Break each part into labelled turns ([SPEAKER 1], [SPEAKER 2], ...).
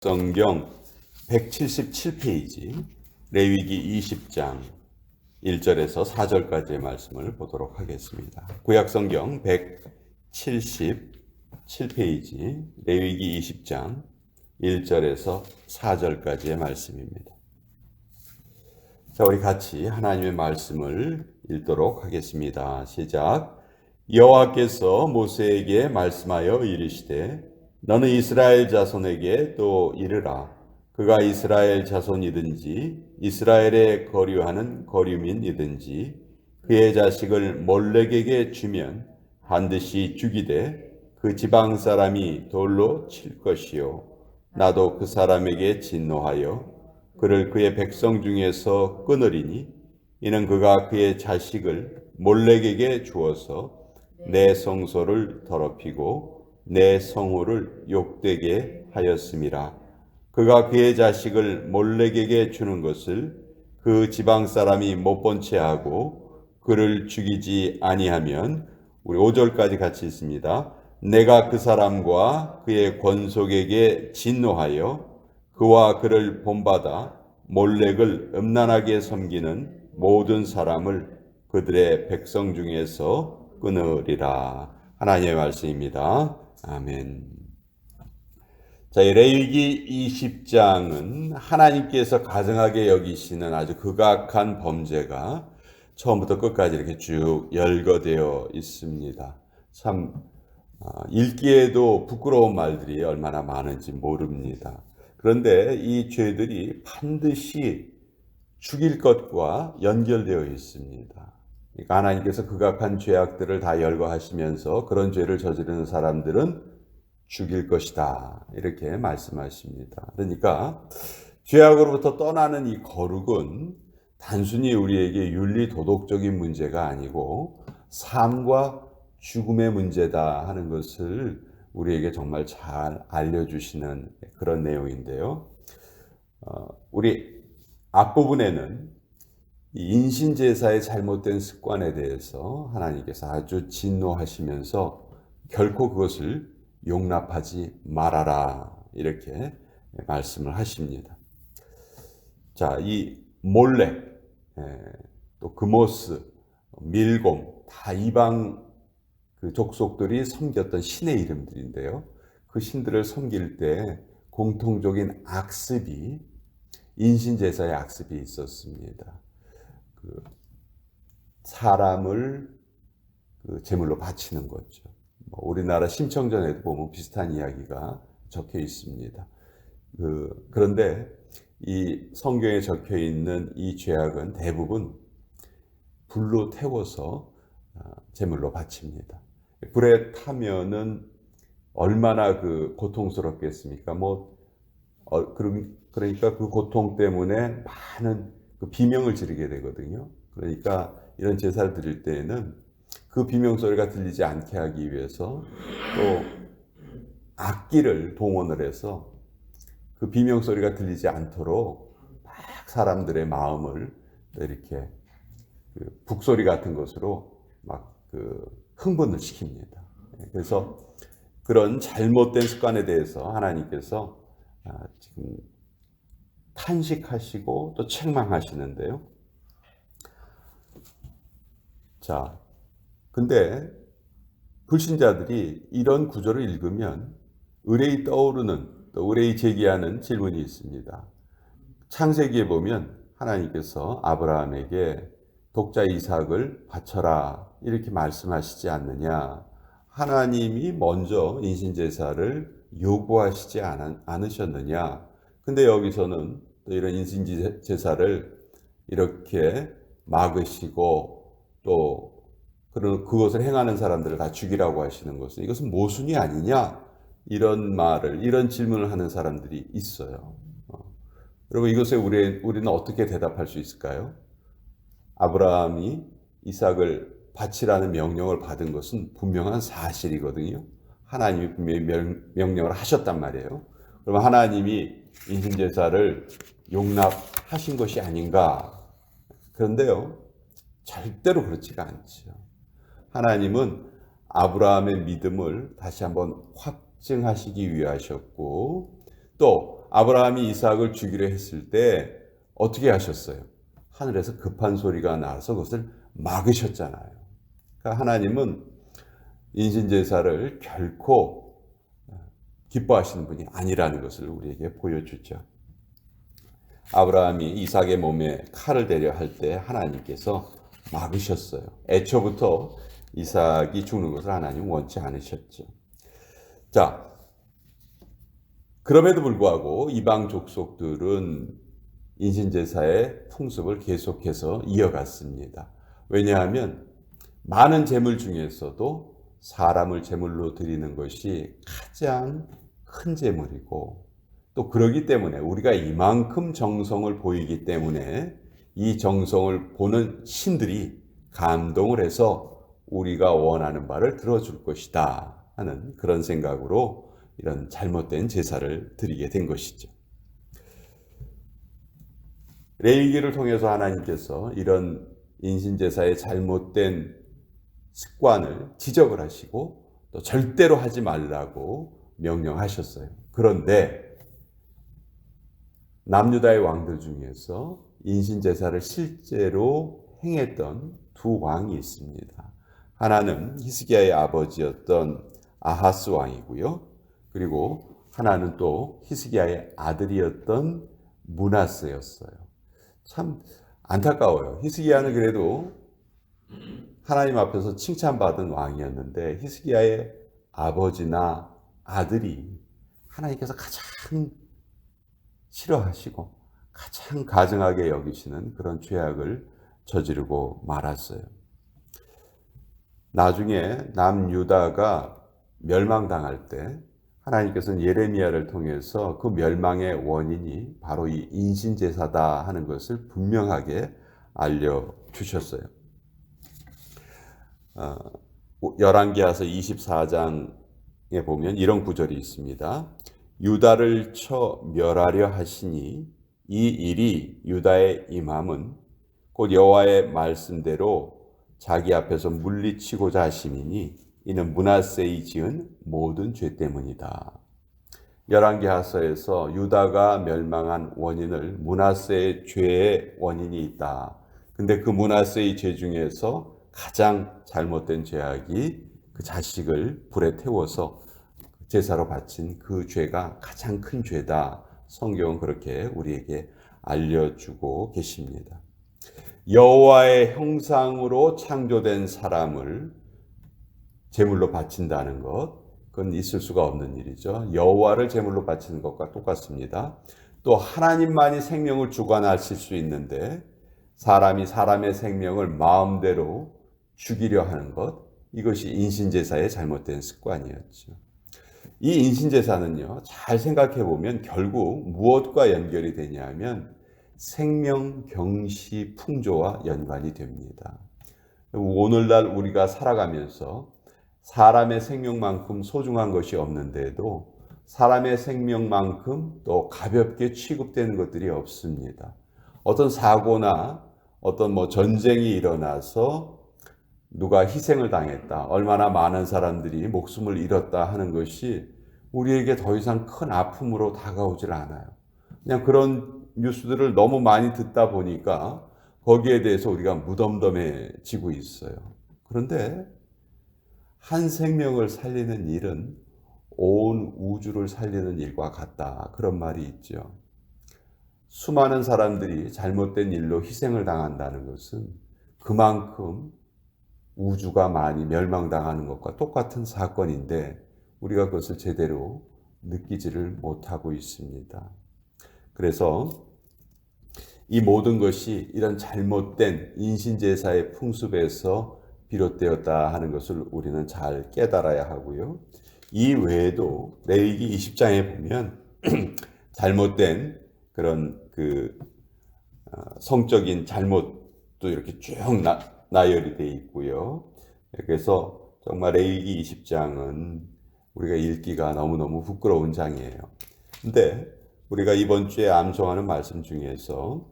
[SPEAKER 1] 성경 177페이지 레위기 20장 1절에서 4절까지의 말씀을 보도록 하겠습니다. 구약성경 177페이지 레위기 20장 1절에서 4절까지의 말씀입니다. 자, 우리 같이 하나님의 말씀을 읽도록 하겠습니다. 시작. 여호와께서 모세에게 말씀하여 이르시되 너는 이스라엘 자손에게 또 이르라. 그가 이스라엘 자손이든지 이스라엘에 거류하는 거류민이든지 그의 자식을 몰렉에게 주면 반드시 죽이되 그 지방 사람이 돌로 칠 것이요 나도 그 사람에게 진노하여 그를 그의 백성 중에서 끊으리니 이는 그가 그의 자식을 몰렉에게 주어서 내 성소를 더럽히고 내 성호를 욕되게 하였음이라. 그가 그의 자식을 몰렉에게 주는 것을 그 지방 사람이 못 본 채 하고 그를 죽이지 아니하면, 우리 5절까지 같이 있습니다. 내가 그 사람과 그의 권속에게 진노하여 그와 그를 본받아 몰렉을 음란하게 섬기는 모든 사람을 그들의 백성 중에서 끊으리라. 하나님의 말씀입니다. 아멘. 자, 이 레위기 20장은 하나님께서 가증하게 여기시는 아주 극악한 범죄가 처음부터 끝까지 이렇게 쭉 열거되어 있습니다. 참 읽기에도 부끄러운 말들이 얼마나 많은지 모릅니다. 그런데 이 죄들이 반드시 죽일 것과 연결되어 있습니다. 그러니까 하나님께서 극악한 죄악들을 다 열거하시면서 그런 죄를 저지르는 사람들은 죽일 것이다, 이렇게 말씀하십니다. 그러니까 죄악으로부터 떠나는 이 거룩은 단순히 우리에게 윤리 도덕적인 문제가 아니고 삶과 죽음의 문제다 하는 것을 우리에게 정말 잘 알려주시는 그런 내용인데요. 우리 앞부분에는 이 인신제사의 잘못된 습관에 대해서 하나님께서 아주 진노하시면서 결코 그것을 용납하지 말아라, 이렇게 말씀을 하십니다. 자, 이 몰렉, 또 그모스, 밀곰, 다 이방 그 족속들이 섬겼던 신의 이름들인데요. 그 신들을 섬길 때 공통적인 악습이, 인신제사의 악습이 있었습니다. 사람을 제물로 바치는 거죠. 우리나라 심청전에도 보면 비슷한 이야기가 적혀 있습니다. 그런데 이 성경에 적혀 있는 이 죄악은 대부분 불로 태워서 제물로 바칩니다. 불에 타면은 얼마나 고통스럽겠습니까? 그러니까 그 고통 때문에 많은 비명을 지르게 되거든요. 그러니까 이런 제사를 드릴 때에는 그 비명 소리가 들리지 않게 하기 위해서 또 악기를 동원을 해서 그 비명 소리가 들리지 않도록 막 사람들의 마음을 이렇게 북소리 같은 것으로 막 흥분을 시킵니다. 그래서 그런 잘못된 습관에 대해서 하나님께서 지금 탄식하시고 또 책망하시는데요. 자, 근데 불신자들이 이런 구절을 읽으면 의뢰이 떠오르는, 또 의뢰이 제기하는 질문이 있습니다. 창세기에 보면 하나님께서 아브라함에게 독자 이삭을 바쳐라, 이렇게 말씀하시지 않느냐? 하나님이 먼저 인신제사를 요구하시지 않으셨느냐? 근데 여기서는 또 이런 인신제사를 이렇게 막으시고 또 그것을 행하는 사람들을 다 죽이라고 하시는 것은, 이것은 모순이 아니냐? 이런 질문을 하는 사람들이 있어요. 여러분, 이것에 우리는 어떻게 대답할 수 있을까요? 아브라함이 이삭을 바치라는 명령을 받은 것은 분명한 사실이거든요. 하나님이 분명히 명령을 하셨단 말이에요. 그러면 하나님이 인신제사를 용납하신 것이 아닌가? 그런데요, 절대로 그렇지가 않죠. 하나님은 아브라함의 믿음을 다시 한번 확증하시기 위하셨고, 또 아브라함이 이삭을 주기로 했을 때 어떻게 하셨어요? 하늘에서 급한 소리가 나서 그것을 막으셨잖아요. 그러니까 하나님은 인신제사를 결코 기뻐하시는 분이 아니라는 것을 우리에게 보여주죠. 아브라함이 이삭의 몸에 칼을 대려 할 때 하나님께서 막으셨어요. 애초부터 이삭이 죽는 것을 하나님 원치 않으셨죠. 자, 그럼에도 불구하고 이방 족속들은 인신제사의 풍습을 계속해서 이어갔습니다. 왜냐하면 많은 제물 중에서도 사람을 제물로 드리는 것이 가장 큰 제물이고, 또 그러기 때문에 우리가 이만큼 정성을 보이기 때문에 이 정성을 보는 신들이 감동을 해서 우리가 원하는 바를 들어줄 것이다 하는 그런 생각으로 이런 잘못된 제사를 드리게 된 것이죠. 레위기를 통해서 하나님께서 이런 인신제사의 잘못된 습관을 지적을 하시고 또 절대로 하지 말라고 명령하셨어요. 그런데 남유다의 왕들 중에서 인신제사를 실제로 행했던 두 왕이 있습니다. 하나는 히스기야의 아버지였던 아하스 왕이고요. 그리고 하나는 또 히스기야의 아들이었던 므낫세였어요. 참 안타까워요. 히스기야는 그래도 하나님 앞에서 칭찬받은 왕이었는데 히스기야의 아버지나 아들이 하나님께서 가장 싫어하시고 가장 가증하게 여기시는 그런 죄악을 저지르고 말았어요. 나중에 남유다가 멸망당할 때 하나님께서는 예레미야를 통해서 그 멸망의 원인이 바로 이 인신제사다 하는 것을 분명하게 알려주셨어요. 열왕기하서 24장에 보면 이런 구절이 있습니다. 유다를 쳐 멸하려 하시니 이 일이 유다에 임함은 곧 여호와의 말씀대로 자기 앞에서 물리치고자 하심이니 이는 므낫세의 지은 모든 죄 때문이다. 열왕기하서에서 유다가 멸망한 원인을 므낫세의 죄의 원인이 있다. 근데 그 므낫세의 죄 중에서 가장 잘못된 죄악이 그 자식을 불에 태워서 제사로 바친 그 죄가 가장 큰 죄다. 성경은 그렇게 우리에게 알려주고 계십니다. 여호와의 형상으로 창조된 사람을 제물로 바친다는 것, 그건 있을 수가 없는 일이죠. 여호와를 제물로 바치는 것과 똑같습니다. 또 하나님만이 생명을 주관하실 수 있는데 사람이 사람의 생명을 마음대로 죽이려 하는 것, 이것이 인신제사의 잘못된 습관이었죠. 이 인신제사는요, 잘 생각해 보면 결국 무엇과 연결이 되냐면 생명 경시 풍조와 연관이 됩니다. 오늘날 우리가 살아가면서 사람의 생명만큼 소중한 것이 없는데도 사람의 생명만큼 또 가볍게 취급되는 것들이 없습니다. 어떤 사고나 어떤 전쟁이 일어나서 누가 희생을 당했다, 얼마나 많은 사람들이 목숨을 잃었다 하는 것이 우리에게 더 이상 큰 아픔으로 다가오질 않아요. 그냥 그런 뉴스들을 너무 많이 듣다 보니까 거기에 대해서 우리가 무덤덤해지고 있어요. 그런데 한 생명을 살리는 일은 온 우주를 살리는 일과 같다. 그런 말이 있죠. 수많은 사람들이 잘못된 일로 희생을 당한다는 것은 그만큼 우주가 많이 멸망당하는 것과 똑같은 사건인데 우리가 그것을 제대로 느끼지를 못하고 있습니다. 그래서 이 모든 것이 이런 잘못된 인신제사의 풍습에서 비롯되었다 하는 것을 우리는 잘 깨달아야 하고요. 이 외에도 레위기 20장에 보면 잘못된 그런 성적인 잘못도 이렇게 쭉 나열이 되어 있고요. 그래서 정말 레위기 20장은 우리가 읽기가 너무너무 부끄러운 장이에요. 근데 우리가 이번 주에 암송하는 말씀 중에서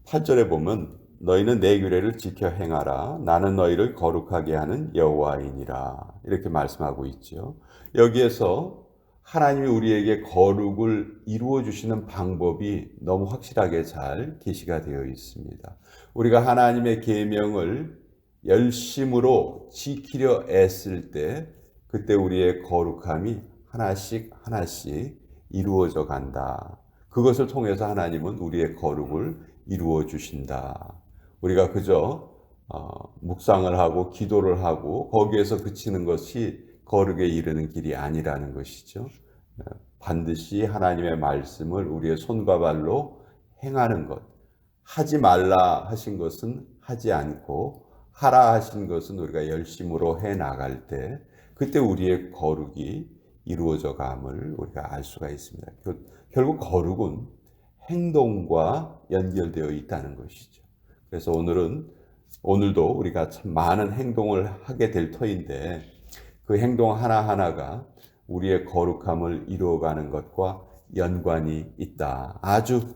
[SPEAKER 1] 8절에 보면 너희는 내 규례를 지켜 행하라. 나는 너희를 거룩하게 하는 여호와이니라. 이렇게 말씀하고 있죠. 여기에서 하나님이 우리에게 거룩을 이루어 주시는 방법이 너무 확실하게 잘 계시가 되어 있습니다. 우리가 하나님의 계명을 열심으로 지키려 애쓸 때 그때 우리의 거룩함이 하나씩 하나씩 이루어져 간다. 그것을 통해서 하나님은 우리의 거룩을 이루어 주신다. 우리가 그저 묵상을 하고 기도를 하고 거기에서 그치는 것이 거룩에 이르는 길이 아니라는 것이죠. 반드시 하나님의 말씀을 우리의 손과 발로 행하는 것. 하지 말라 하신 것은 하지 않고 하라 하신 것은 우리가 열심으로 해 나갈 때 그때 우리의 거룩이 이루어져 감을 우리가 알 수가 있습니다. 결국 거룩은 행동과 연결되어 있다는 것이죠. 그래서 오늘도 우리가 참 많은 행동을 하게 될 터인데 그 행동 하나하나가 우리의 거룩함을 이루어가는 것과 연관이 있다. 아주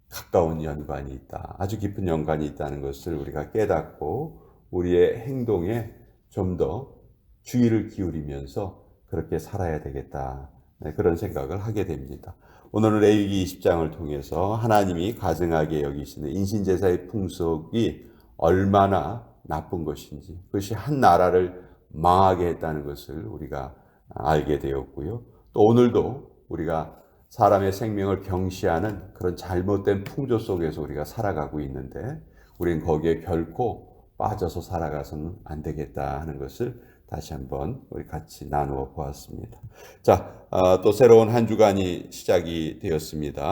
[SPEAKER 1] 가까운 연관이 있다. 아주 깊은 연관이 있다는 것을 우리가 깨닫고 우리의 행동에 좀 더 주의를 기울이면서 그렇게 살아야 되겠다. 그런 생각을 하게 됩니다. 오늘은 레위기 20장을 통해서 하나님이 가증하게 여기시는 인신제사의 풍속이 얼마나 나쁜 것인지, 그것이 한 나라를 망하게 했다는 것을 우리가 알게 되었고요. 또 오늘도 우리가 사람의 생명을 경시하는 그런 잘못된 풍조 속에서 우리가 살아가고 있는데 우리는 거기에 결코 빠져서 살아가서는 안 되겠다 하는 것을 다시 한번 우리 같이 나누어 보았습니다. 자, 또 새로운 한 주간이 시작이 되었습니다.